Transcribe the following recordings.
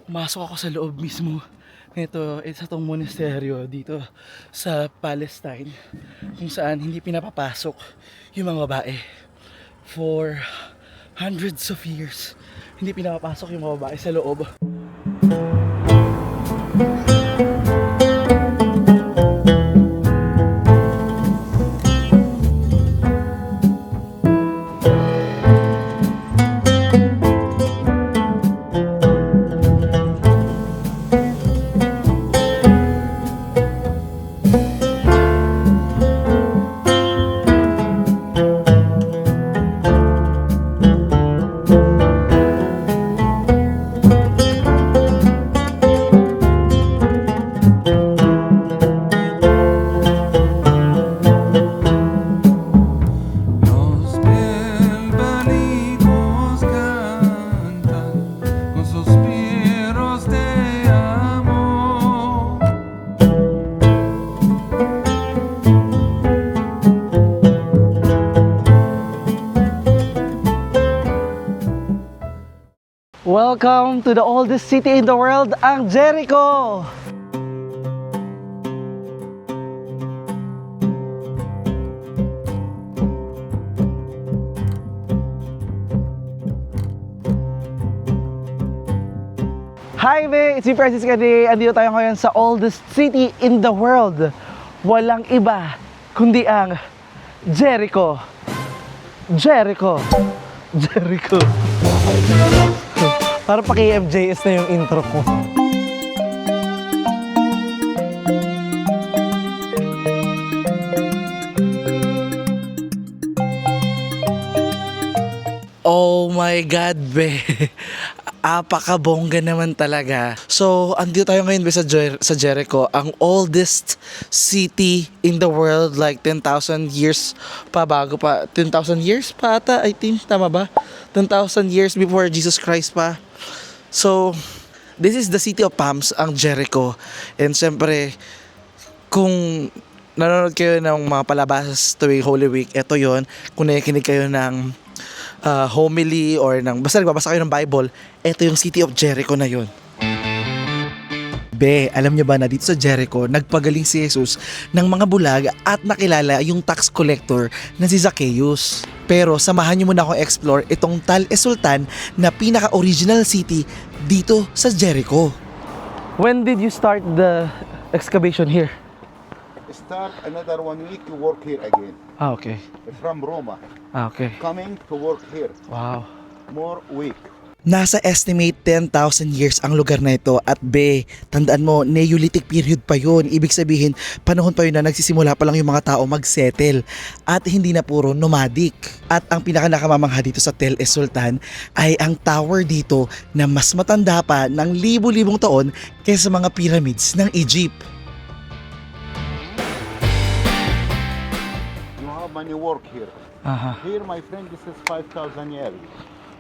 Pumasok ako sa loob mismo. Ito, isa tong monasteryo dito sa Palestine kung saan hindi pinapapasok yung mga babae for hundreds of years. Hindi pinapapasok yung mga babae sa loob. Welcome to the oldest city in the world, ang Jericho! Hi be! It's me Francis Kade. Andito tayo ngayon sa oldest city in the world. Walang iba kundi ang Jericho. Jericho. Jericho. Para pa KMJS na yung intro ko. Oh my God, be. Apakabongga naman talaga. So, andito tayo ngayon sa Jericho, ang oldest city in the world, like 10,000 years pa bago pa. 10,000 years pa ata, I think. Tama ba? 10,000 years before Jesus Christ pa. So, this is the city of palms, ang Jericho. And syempre, kung nanonood kayo ng mga palabas tuwing Holy Week, eto yon. Kung nakikinig kayo ng homily or basta nagbabasa kayo ng Bible, eto yung city of Jericho na yon. Be, alam niyo ba na dito sa Jericho, nagpagaling si Jesus ng mga bulag at nakilala yung tax collector na si Zacchaeus. Pero samahan niyo muna akong explore itong Tal es Sultan na pinaka-original city dito sa Jericho. When did you start the excavation here? Start another 1 week to work here again. Ah, okay. From Roma. Ah, okay. Coming to work here. Wow. More week. Nasa estimate 10,000 years ang lugar na ito at be, tandaan mo, Neolithic period pa yun. Ibig sabihin, panahon pa yun na nagsisimula pa lang yung mga tao mag-settle at hindi na puro nomadic. At ang pinaka-nakamamangha dito sa Tel es Sultan ay ang tower dito na mas matanda pa ng libu-libong taon kaysa mga pyramids ng Egypt. You have many work here. Here, my friend, this is 5,000 years.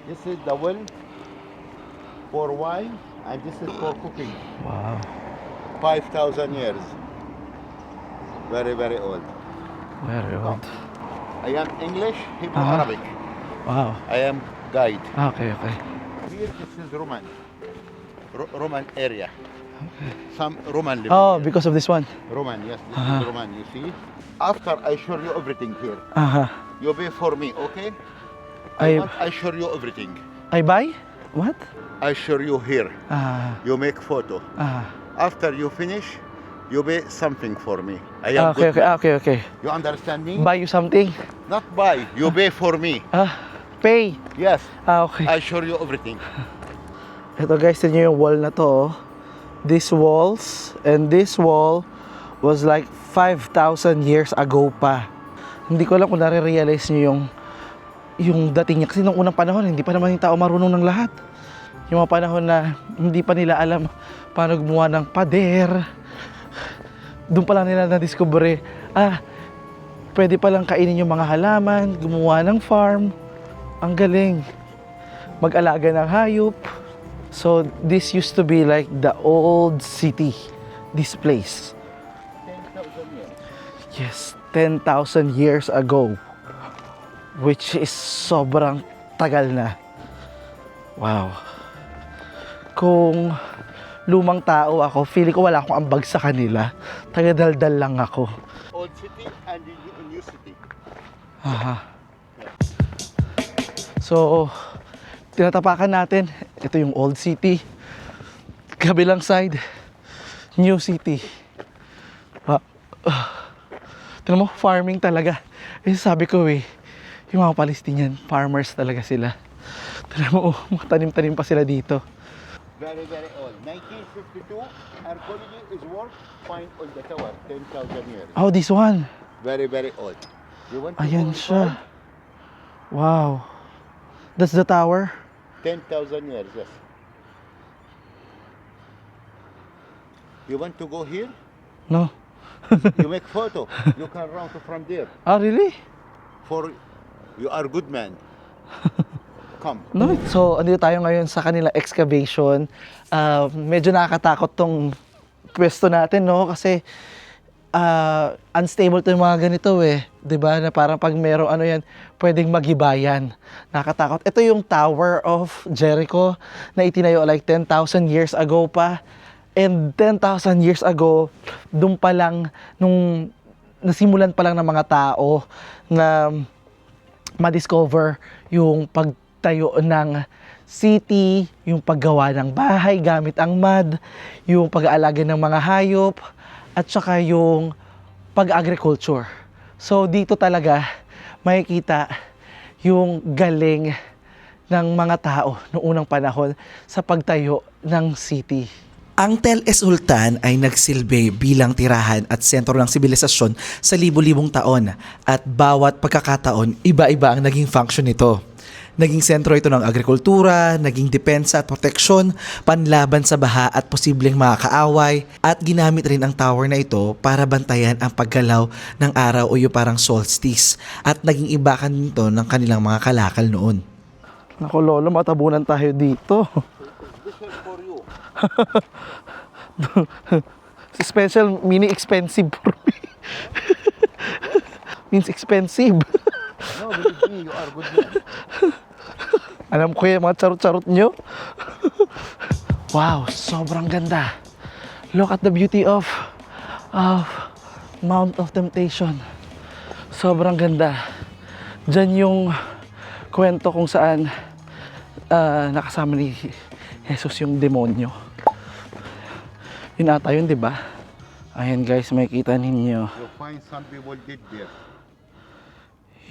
This is the well for wine, and this is for cooking. Wow. 5,000 years. Very, very old. Very old. I am English, Hebrew, Uh-huh. Arabic. Wow. I am guide. Okay, okay. Here, this is Roman. Roman area. Some Roman living Oh, here. because of this one. Roman, yes, this Uh-huh. is Roman, you see. After I show you everything here, Aha. you pay for me, okay? I I show you everything. I buy? What? I show you here. Ah. You make photo. Ah. After you finish, you pay something for me. I am Okay, good okay, man. okay, okay. You understand me? Buy you something? Not buy. You pay for me. Ah, pay. Yes. Ah, okay. I show you everything. Ito guys, tignan nyo yung wall na to. Oh. These walls and this wall was like 5,000 years ago pa. Hindi ko alam kung nare-realize nyo yung dating niya. Kasi nung unang panahon, hindi pa naman yung tao marunong ng lahat. Yung mga panahon na hindi pa nila alam paano gumawa ng pader. Doon pa lang nila na-discover pwede palang kainin yung mga halaman, gumawa ng farm. Ang galing. Mag-alaga ng hayop. So, this used to be like the old city. This place. 10,000 years. Yes, 10,000 years ago. Which is sobrang tagal na. Wow. Kung lumang tao ako. Feeling ko wala akong ambag sa kanila. Taga-daldal lang ako. Old city and new city. Aha. So, tinatapakan natin. Ito yung old city. Kabilang side, new city. Tignan mo, farming talaga. Eh, sabi ko yung mga Palestinian, farmers talaga sila. Tignan mo, mga tanim-tanim pa sila dito. Very, very old. 1952, our colony is worth fine on the tower, 10,000 years. Oh, this one. Very, very old. You want to Ayan go siya. inside? Wow. That's the tower? 10,000 years, yes. You want to go here? No. You make photo. You can run from there. Ah, really? For you are good man. Come. No. So, andito tayo ngayon sa kanilang excavation. Medyo nakakatakot tong pwesto natin, no? Kasi unstable to yung mga ganito eh. 'Di ba? Na parang pag merong ano yan, pwedeng magibayan. Nakakatakot. Ito yung Tower of Jericho na itinayo like 10,000 years ago pa. And 10,000 years ago, doon pa lang, nung nasimulan pa lang ng mga tao na ma-discover yung pagtayo ng city, yung paggawa ng bahay gamit ang mud, yung pag-aalaga ng mga hayop, at saka yung pag-agriculture. So dito talaga makikita yung galing ng mga tao noong unang panahon sa pagtayo ng city. Ang Tel es Sultan ay nagsilbi bilang tirahan at sentro ng sibilisasyon sa libu-libong taon at bawat pagkakataon iba-iba ang naging function nito. Naging sentro ito ng agrikultura, naging depensa at proteksyon, panlaban sa baha at posibleng mga kaaway, at ginamit rin ang tower na ito para bantayan ang paggalaw ng araw o yung parang solstice, at naging ibakan nito ng kanilang mga kalakal noon. Naku lolo, matabunan tayo dito. This is for you. Special meaning expensive for me. Means expensive. No, believe me, you are good man. Alam ko yung mga charot-charot nyo. Wow, sobrang ganda. Look at the beauty of Mount of Temptation. Sobrang ganda. Diyan yung kwento kung saan nakasama ni Jesus yung demonyo. Yun ata yun, di ba? Ayan guys, makikita ninyo. You find some people did there.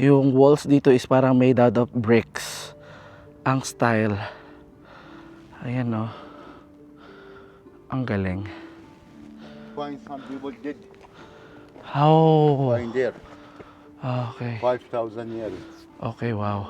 Yung walls dito is parang made out of bricks. Ang style. Ayan no. Ang galing. Find some people did How? find there. Okay. 5,000 years. Okay, wow.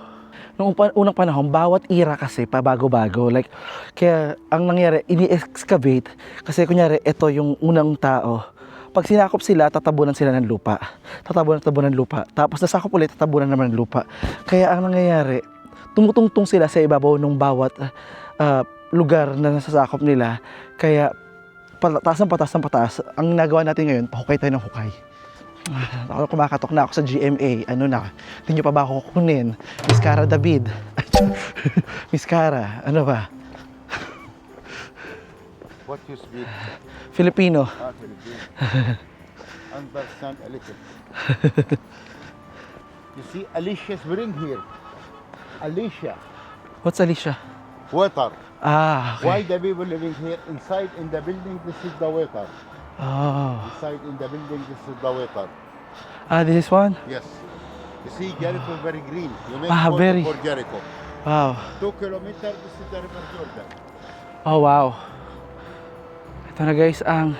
Noong unang panahon, bawat era kasi pabago-bago. Like, kaya ang nangyari, ini-excavate. Kasi kunyari, ito yung unang tao. Pag sinakop sila, tatabunan sila ng lupa. Tatabunan ng lupa. Tapos nasakop ulit, tatabunan naman ng lupa. Kaya ang nangyayari, tumutungtong sila sa ibabaw ng bawat lugar na nasasakop nila. Kaya pataas ng pataas ng pataas. Ang nagawa natin ngayon, pahukay tayo ng hukay. Ako kumakatok na ako sa GMA. Ano na? Hindi nyo pa ba ako kukunin? Miss Cara David. Miss Cara, ano ba? What you speak? Filipino. Filipino. Understand a little. You see, Alicia Spring here. Alicia. What's Alicia? Water. Ah, Why okay. the people living here inside in the building? This is the water. Oh. Inside in the building, this is the water. Ah, this is one? Yes. You see, Jericho very green. You make Ah, photo very. for Jericho. Wow. 2 kilometers. This is the River Jordan. Oh, wow. Ito na guys ang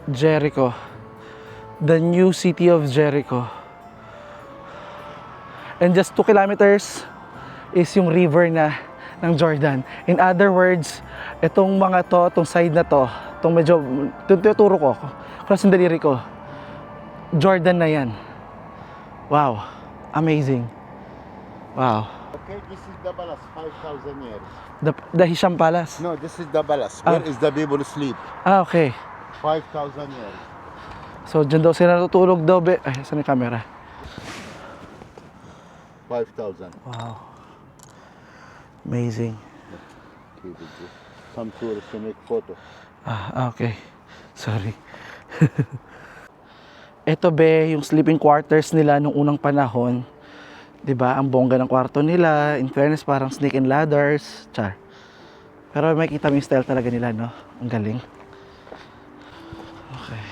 Jericho. The new city of Jericho. And just 2 kilometers is yung river na ng Jordan. In other words, itong mga to, itong side na to, itong medyo, tuturo ko, cross yung daliri ko, Jordan na yan. Wow. Amazing. Wow. Okay, this is the palace, 5,000 years. The Hisham Palace. No, this is the palace. Where is the people sleep? Ah, okay. 5,000 years. So, dyan daw sila natutulog daw. Ay, saan yung camera? 5,000. Wow. Amazing. Okay, good, good. some tourists to make photo. Okay. Sorry. Ito be, yung sleeping quarters nila nung unang panahon. 'Di ba? Ang bongga ng kwarto nila. In fairness, parang snake and ladders. Char. Pero makikita mo yung style talaga nila, no? Ang galing. Okay.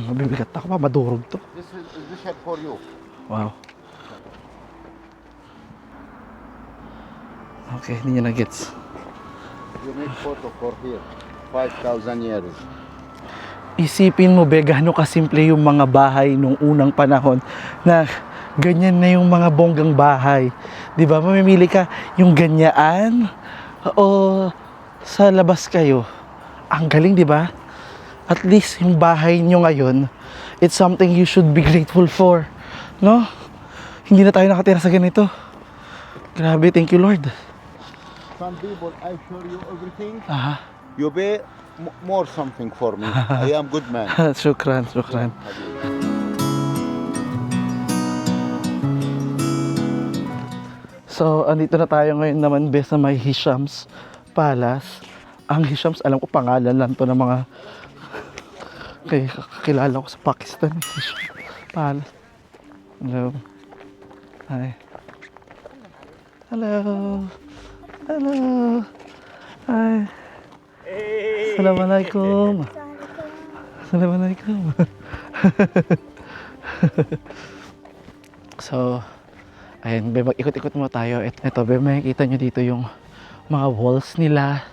Mabibigat ako pa, madurog to. This shed for you. Wow. Okay, hindi nyo na-gets. You make photo for here. 5,000 years. Isipin mo, be, gaano kasimple yung mga bahay nung unang panahon na ganyan na yung mga bonggang bahay. Di ba? Mamimili ka yung ganyaan o sa labas kayo. Ang galing, di ba? At least yung bahay nyo ngayon, it's something you should be grateful for. No? Hindi na tayo nakatira sa ganito. Grabe, thank you, Lord. Some people, I show you everything. Aha. You pay more something for me. I am good man. Shukran, shukran. So, andito na tayo ngayon naman be sa may Hisham's Palace. Ang Hisham's, alam ko pangalan lang to ng mga kakilala ko sa Pakistan. Hisham's Palace. Hello. Hi. Hello. Hello. Hi. Assalamualaikum. Assalamualaikum. So, ayan, be, mag-ikot-ikot mo tayo. Ito, be, makikita nyo dito yung mga walls nila.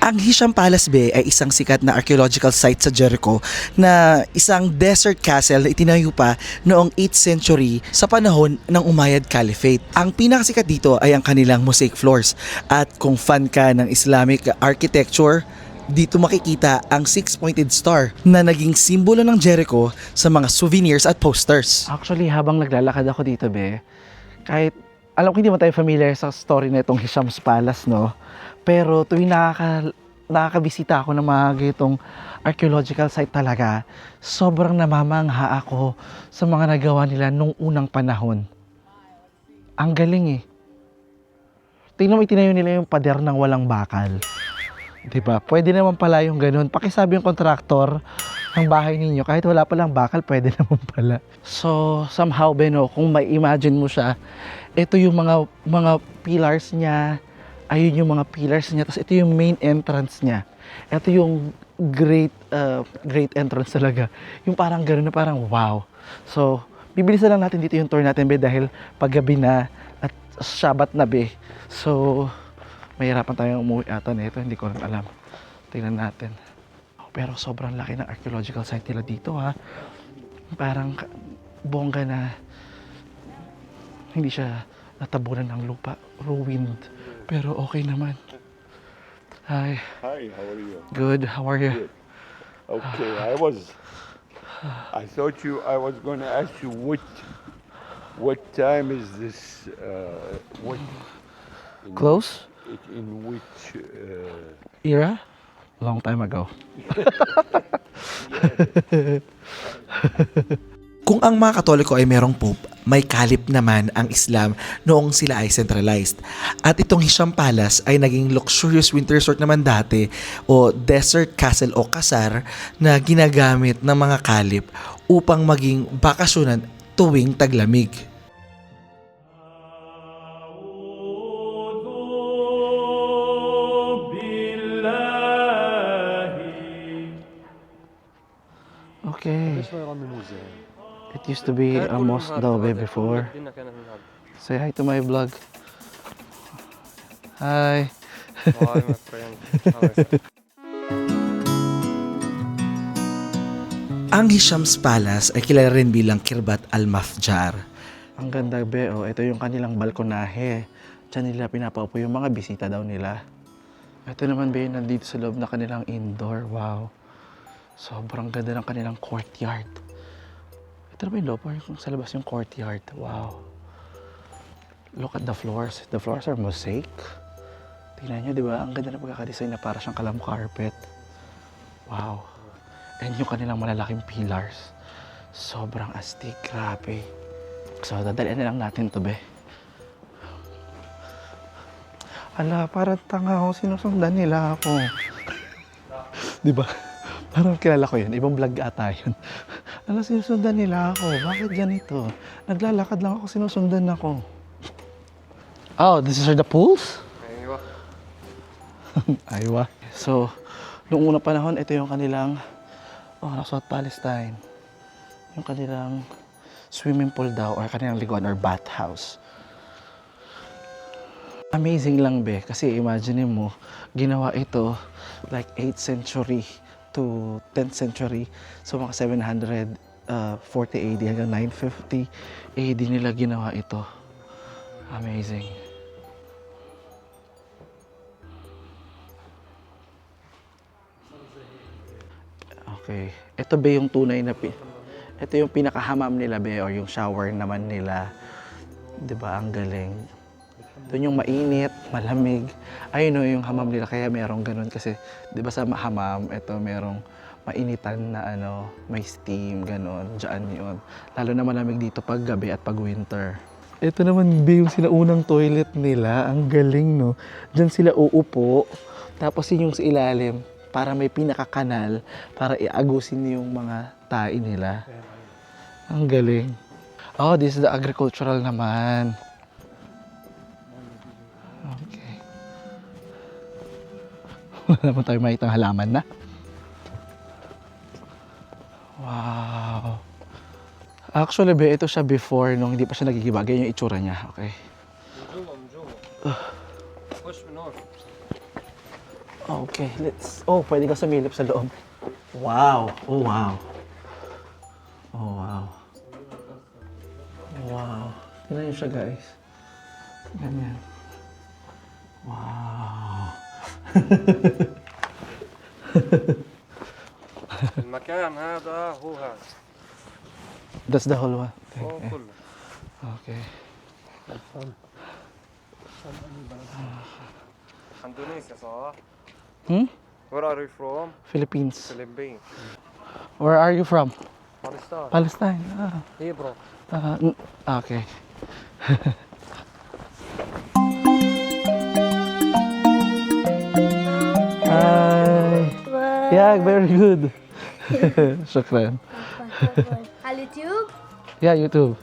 Ang Hisham Palace Be ay isang sikat na archaeological site sa Jericho na isang desert castle na itinayo pa noong 8th century sa panahon ng Umayyad Caliphate. Ang pinakasikat dito ay ang kanilang mosaic floors at kung fan ka ng Islamic architecture, dito makikita ang 6-pointed star na naging simbolo ng Jericho sa mga souvenirs at posters. Actually, habang naglalakad ako dito, be, kahit alam ko hindi mo tayo familiar sa story na itong Hisham's Palace, no? Pero tuwing nakakabisita ako ng mga ganitong archaeological site talaga, sobrang namamangha ako sa mga nagawa nila nung unang panahon. Ang galing eh. Tingnan mo, itinayo nila yung pader ng walang bakal. Diba? Pwede naman pala yung ganun. Pakisabi yung kontraktor ng bahay ninyo, kahit wala palang bakal, pwede naman pala. So, somehow, Beno, kung may imagine mo siya, ito yung mga pillars niya, ayun yung mga pillars niya, tapos ito yung main entrance niya. Ito yung great entrance talaga. Yung parang gano'n na parang wow. So, bibilisan lang natin dito yung tour natin, be, dahil paggabi na at Shabbat na, be. So, mahirapan tayong umuwi ata nito, hindi ko rin alam. Tingnan natin. Pero sobrang laki ng archaeological site nila dito, ha. Parang bongga na hindi siya natabunan ng lupa, ruined. Pero okay naman. Hi. Hi, how are you? Good. How are you? Good. Okay, I thought I was going to ask you what time is this, Close? in which, Era? Long time ago. Kung ang mga Katoliko ay merong pope, may kalip naman ang Islam noong sila ay centralized. At itong Hisham Palace ay naging luxurious winter resort naman dati o desert castle o kasar na ginagamit ng mga kalip upang maging bakasyonan tuwing taglamig. Okay. It used to be a mosque daw, be, before. Say hi to my vlog. Hi. Hi, my friend. Ang Hisham's Palace ay kilala rin bilang Kirbat al-Mafjar. Ang ganda, be. Oh, ito yung kanilang balkonahe. Diyan nila pinapaupo yung mga bisita daw nila. Ito naman, be, nandito sa loob na kanilang indoor. Wow. Sobrang ganda ng kanilang courtyard. Ito na ba yung loob or yung sa labas yung courtyard? Wow. Look at the floors. The floors are mosaic. Tingnan nyo, di ba? Ang ganda na pagkakadesign na para siyang kalam carpet. Wow. And yung kanilang malalaking pillars. Sobrang astig. Grabe. So, dadalian na lang natin to, be. Ala, parang tanga ako. Sinusundan nila ako. Di ba? Parang kilala ko yun. Ibang vlog ata yun. Ala, sinusundan nila ako. Bakit ganito? Naglalakad lang ako, sinusundan ako. Oh, this is the pools? Aywa. So, noong unang panahon, ito yung kanilang South Palestine. Yung kanilang swimming pool daw or kanilang liguan or bathhouse. Amazing lang, be, kasi imagine mo, ginawa ito like 8th century to 10th century. So mga 740 AD hanggang 950 AD nila ginawa ito. Amazing. Okay. Ito ba yung tunay na ito yung pinakahamam nila, be, or yung shower naman nila. 'Di ba? Ang galing. Doon yung mainit, malamig. Ayun o, yung hamam nila. Kaya merong ganun kasi, 'di ba sa hamam, ito merong mainitan na may steam, ganun. Diyan yun. Lalo na malamig dito pag gabi at pag winter. Ito naman, be, yung sinaunang toilet nila. Ang galing, no? Diyan sila uupo. Tapos yun yung sa ilalim para may pinakakanal para iagusin yung mga tae nila. Ang galing. Oh, this is the agricultural naman. Okay. Wala naman tayo makitang halaman na. Wow. Actually, be, ito siya before nung hindi pa siya nagigiba. Ganyan yung itsura niya. Okay. Okay, let's... Oh, pwede ka sumilip sa loob. Wow. Oh, wow. Oh, wow. Wow. Tingnan niyo siya, guys. Ganyan. Wow. المكان هذا هو هذا That's the whole one. هو Okay. كله Okay. اندونيسيا صح؟ Hmm? Where are you from? Philippines. Philippines. Where are you from? Palestine. Palestine. Ah. Hey bro. Okay. Hi. Yeah, very good. Shukran. على اليوتيوب؟ Yeah, YouTube.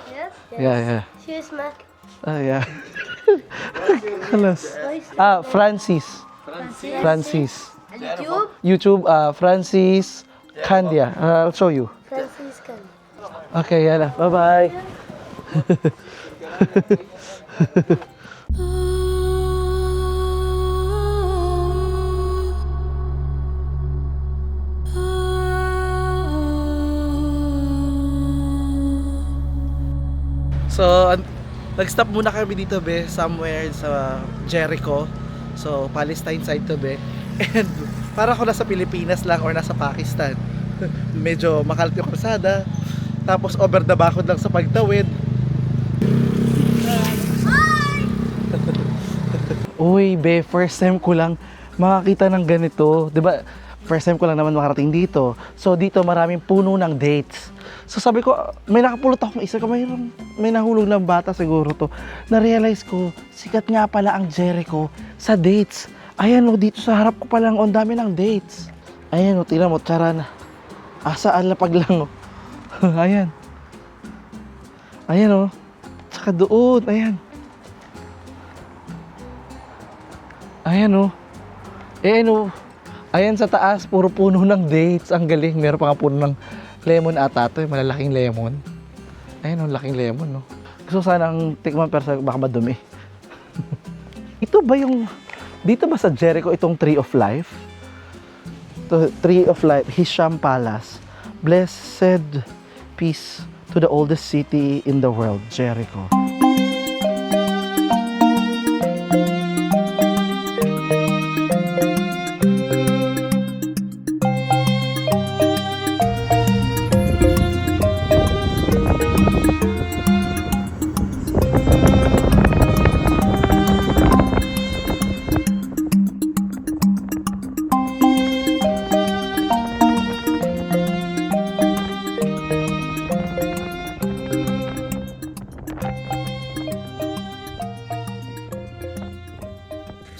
Yes. Yeah, yeah. شو اسمك؟ Yeah. خلاص. Francis. Francis. على اليوتيوب؟ YouTube, Francis Candia. I'll show you. فرانسيس كان. Okay, yala. Bye-bye. So, nag-stop muna kami dito, be, somewhere sa Jericho. So, Palestine side to, be. And parang ako nasa Pilipinas lang or nasa Pakistan. Medyo makalat yung kalsada. Tapos over the bakod lang sa pagtawid. Uy, be, first time ko lang makakita ng ganito. 'Di ba? First time ko lang naman makarating dito. So dito maraming puno ng dates. So sabi ko, may nakapulot ako isa ko, may nahulog ng bata siguro to. Na-realize ko, sikat nga pala ang Jericho sa dates. Ayan o, dito sa harap ko palang ang dami ng dates. Ayan o, tingnan mo, tsara na. Asaan lapag lang o. Ayan. Ayan o. Tsaka doon, ayan. Ayan o. Ayan o. Ayan sa taas, puro puno ng dates. Ang galing. Meron pa nga puno ng lemon ata ito. Malalaking lemon. Ayan o, laking lemon, no. Gusto sanang tikman pero baka madumi. Ito ba yung... Dito ba sa Jericho itong Tree of Life? The Tree of Life, Hisham Palace. Blessed peace to the oldest city in the world, Jericho.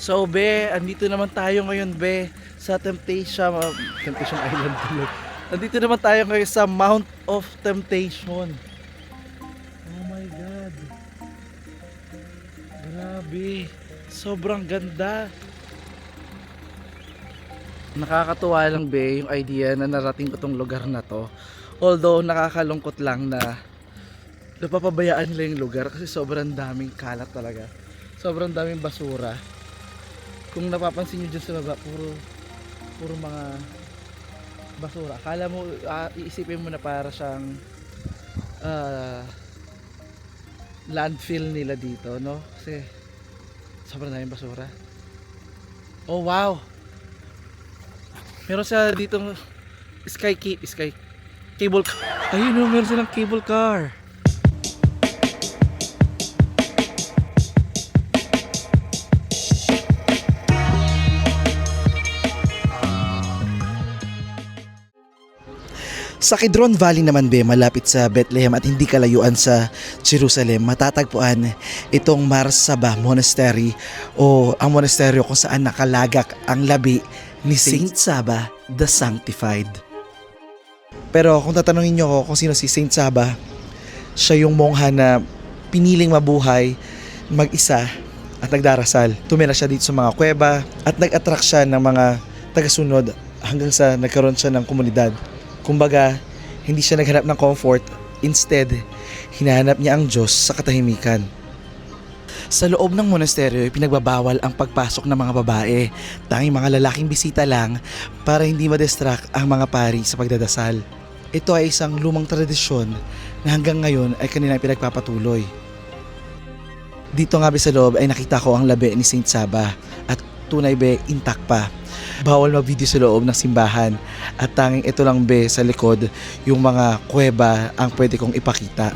So, be, andito naman tayo ngayon, be, sa Temptation Island tuloy. Andito naman tayo ngayon sa Mount of Temptation. Oh my God. Grabe. Sobrang ganda. Nakakatuwa lang, be, yung idea na narating ko tong lugar na to. Although nakakalungkot lang na napapabayaan nila yung lugar kasi sobrang daming kalat talaga. Sobrang daming basura. Kung napapansin nyo dyan sa baba, puro mga basura. Akala mo, iisipin mo na para siyang landfill nila dito, no? Kasi sobrang daming basura. Oh wow! Meron sa ditong sky cable car. Ayun, no, meron silang cable car. Sa Kidron Valley naman, be, malapit sa Bethlehem at hindi kalayuan sa Jerusalem, matatagpuan itong Marsaba Monastery o ang monasteryo kung saan nakalagak ang labi ni Saint Saba the Sanctified. Pero kung tatanungin nyo ako kung sino si Saint Saba, siya yung mongha na piniling mabuhay mag-isa at nagdarasal. Tumira siya dito sa mga kuweba at nag-attract siya ng mga tagasunod hanggang sa nagkaroon siya ng komunidad. Kumbaga, hindi siya naghanap ng comfort, instead, hinahanap niya ang Diyos sa katahimikan. Sa loob ng monasteryo, pinagbabawal ang pagpasok ng mga babae. Tanging mga lalaking bisita lang para hindi ma-distract ang mga pari sa pagdadasal. Ito ay isang lumang tradisyon na hanggang ngayon ay kanilang pinagpapatuloy. Dito nga, be, sa loob ay nakita ko ang labi ni Saint Saba at tunay, be, intact pa. Bawal mag-video sa loob ng simbahan at tanging ito lang, be, sa likod yung mga kuweba ang pwede kong ipakita.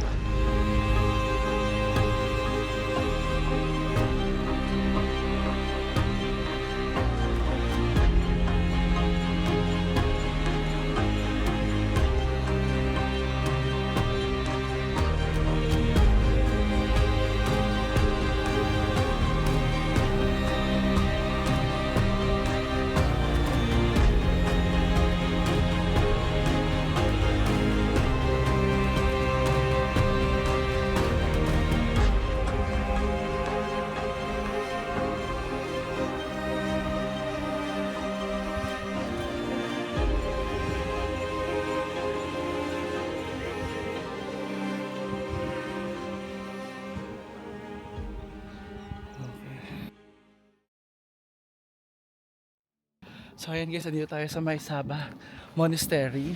So ayan guys, andito tayo sa May Saba Monastery.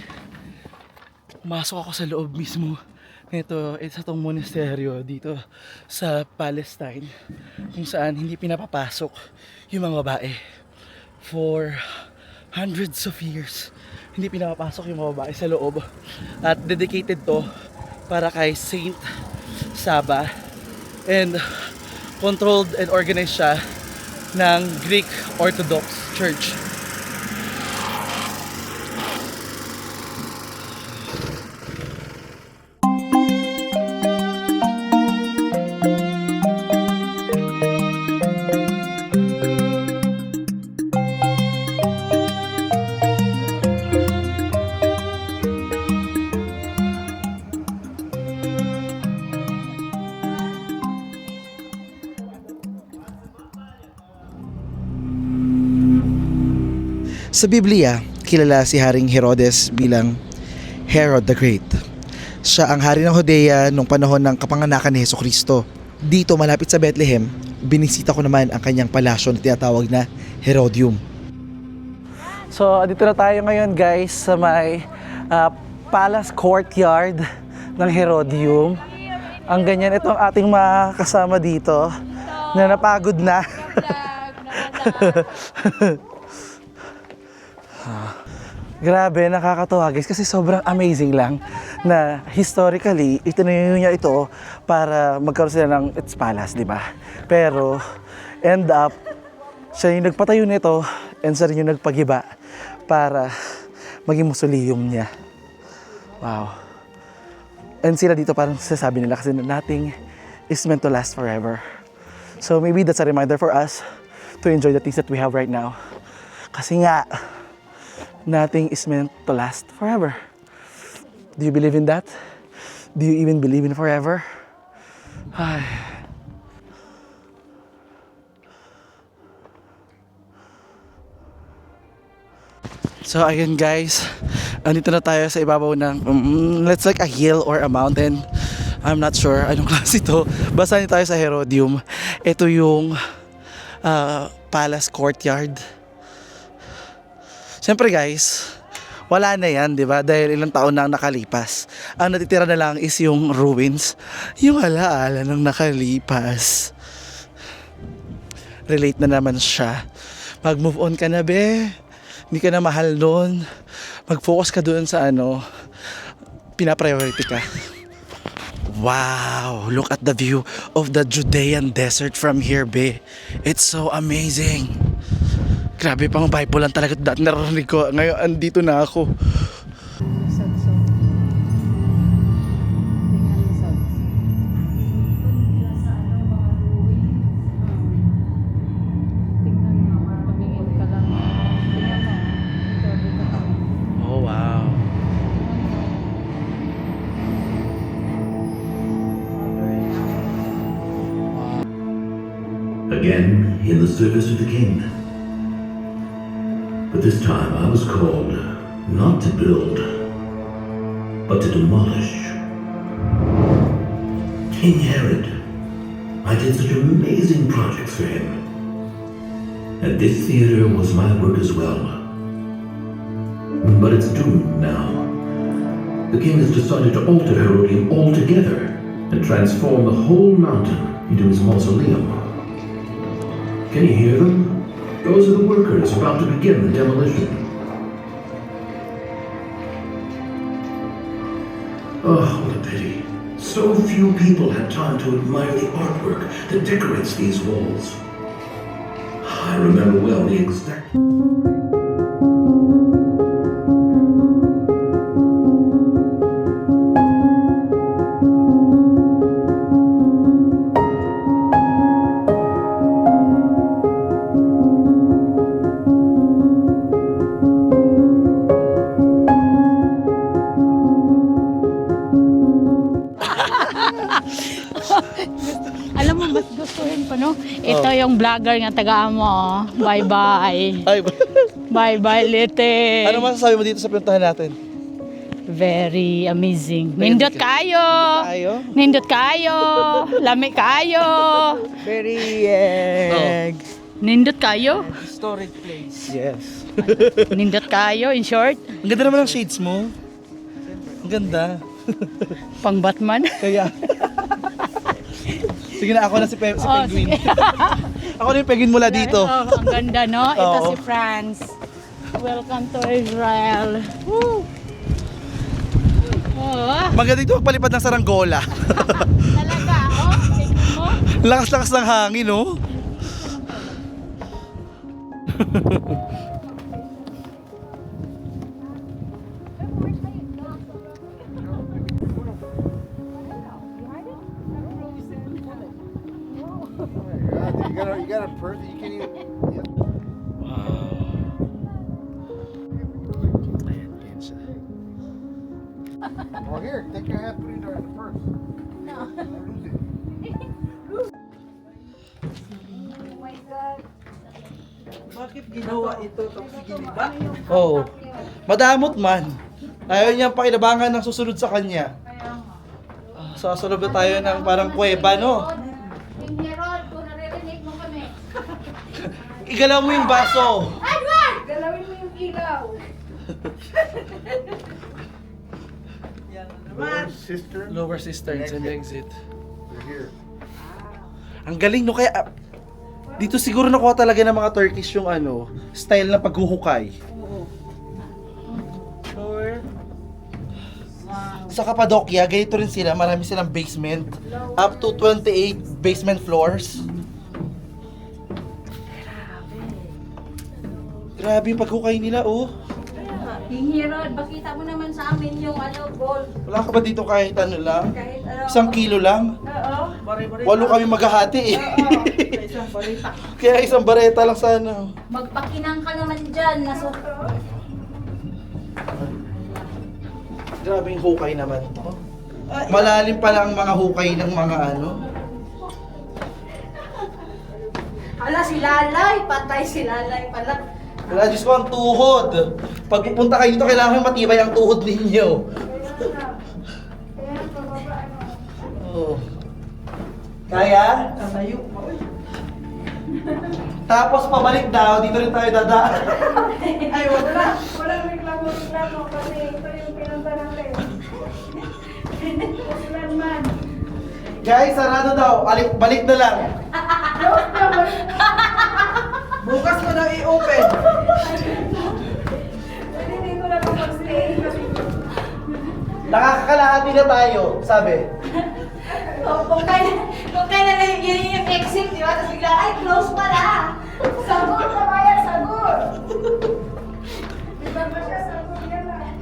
Pumasok ako sa loob mismo nito, sa tong monasteryo dito sa Palestine, kung saan hindi pinapapasok yung mga babae for hundreds of years. Hindi pinapapasok yung mga babae sa loob at dedicated to para kay Saint Saba, and controlled and organized siya ng Greek Orthodox Church. Sa Biblia, kilala si Haring Herodes bilang Herod the Great. Siya ang hari ng Judea nung panahon ng kapanganakan ni Jesucristo. Dito malapit sa Bethlehem, binisita ko naman ang kanyang palasyo na tinatawag na Herodium. So, dito na tayo ngayon guys sa may palace courtyard ng Herodium. Ang ganyan, ito ang ating mga kasama dito na napagod na. Grabe, nakakatuwa guys kasi sobrang amazing lang na historically itinayo niya ito para magkaroon sila ng its palace, di ba? Pero end up siya yung nagpatayo nito and siya rin yung nagpagiba para maging mausoleum niya. Wow. And sila dito parang sasabi nila kasi nothing is meant to last forever. So maybe that's a reminder for us to enjoy the things that we have right now. Kasi nga, nothing is meant to last forever. Do you believe in that? Do you even believe in forever? Ay. So again guys, andito na tayo sa ibabaw ng let's like a hill or a mountain. I'm not sure anong klase ito. Basta nito tayo sa Herodium. Ito yung palace courtyard. Siyempre guys, wala na yan, di ba? Dahil ilang taon na ang nakalipas. Ang natitira na lang is yung ruins. Yung alaala ng nakalipas. Relate na naman siya. Mag-move on ka na, be. Hindi ka na mahal nun. Mag-focus ka doon sa pina-priority ka. Wow! Look at the view of the Judean desert from here, be. It's so amazing. Grabe, pang Bible lang talaga dati narinig ko. Ngayon, andito na ako. Oh, wow. Again, in the service of the king. But this time I was called not to build, but to demolish. King Herod, I did such amazing projects for him. And this theater was my work as well. But it's doomed now. The king has decided to alter Herodium altogether and transform the whole mountain into his mausoleum. Can you hear them? Those are the workers about to begin the demolition. Oh, what a pity. So few people had time to admire the artwork that decorates these walls. I remember well the exact... Alam mo, mas gustuhin pa, no? Ito yung vlogger nga taga mo. Bye-bye. Ay, Bye-bye, Lete. ano masasabi mo dito sa pinuntahan natin? Very amazing. Nindot kayo. Tayo? Nindot kayo. Lami kayo. Very Nindot kayo. historic place. Yes. Nindot kayo, in short. Ang ganda naman ng shades mo. Ang ganda. Pang Batman. Kaya... Sige na, ako na si Penguin. Sige. Ako na yung penguin mula dito. Oh, ang ganda, no? Ito Oo. si France. Welcome to Israel. Woo! Oh, Maganda dito magpalipad ng saranggola. talaga, oh. Tingnan mo. Lakas-lakas ng hangin, no? You got a purse that you can't even. Well, here, take your hat, put it in the purse. No. Lose it. Bakit ginawa ito tapos giniba? Oo. Madamot man. Ayaw niyang pakinabangan ng susunod sa kanya. Sasunod na tayo ng parang kuweba, no? Herod, kung naririnig mo kami. Igalaw mo yung baso. Edward! Galawin mo yung ilaw. Sister, Lower cisterns and exit. they're here. Ang galing, no? Kaya dito siguro nakuha talaga ng mga Turkish yung style na paghuhukay. Sa Cappadocia, ganito rin sila. Marami silang basement. Up to 28 basement floors. Grabe yung paghukay nila, oh. King Herod, bakita mo naman sa amin yung gold. Wala ka ba dito kahit ano lang? Kahit ano. 1 kilo lang? Oo. 8 kami maghahati eh. Isang balita. Kaya isang bareta lang sana. Magpakinang ka naman dyan. Grabe yung hukay naman to. Malalim pala ang mga hukay ng mga ano. Hala, si Lalay. Patay si Lalay pala. Wala, Diyos ko, ang tuhod. Pag pupunta kayo dito, kailangan matibay ang tuhod ninyo. Oh. Kaya? Kalayo pa. Uy. Tapos pabalik daw, dito rin tayo dadaan. Ay, wag na. Walang reklamo kasi ito yung pinunta natin. Muslan man. Guys, sarado daw. Balik na lang. Bukas mo na i-open. Pwede dito na lang mag-stay kasi Nakakakalahati na tayo, sabi. Kung kailan na yun yung exit, di ba? Tapos bigla, ay, close pala. sagot na bayan, sagot! Iba ba siya, sagot yan lang.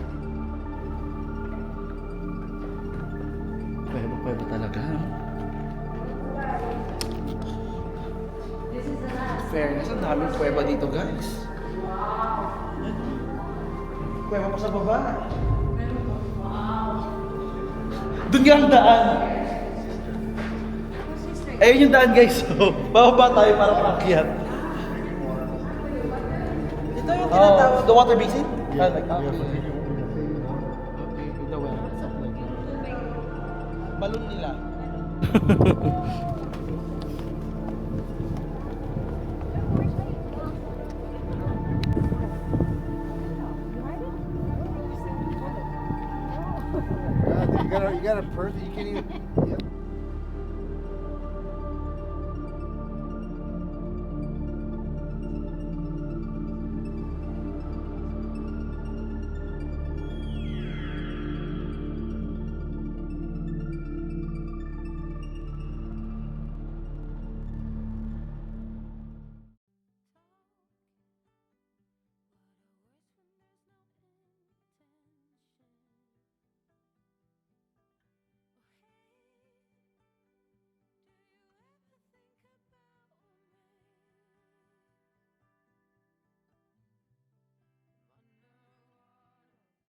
Pwede talaga. Fairness, ang daming kuweba dito, guys. Kuweba pa sa baba. Doon nga ang daan. Ayun yung daan, guys. So, bababa tayo para makakyat. Ito yung tinatawag. The water basin? Yeah, like that. Balon nila. You got a person, you can't even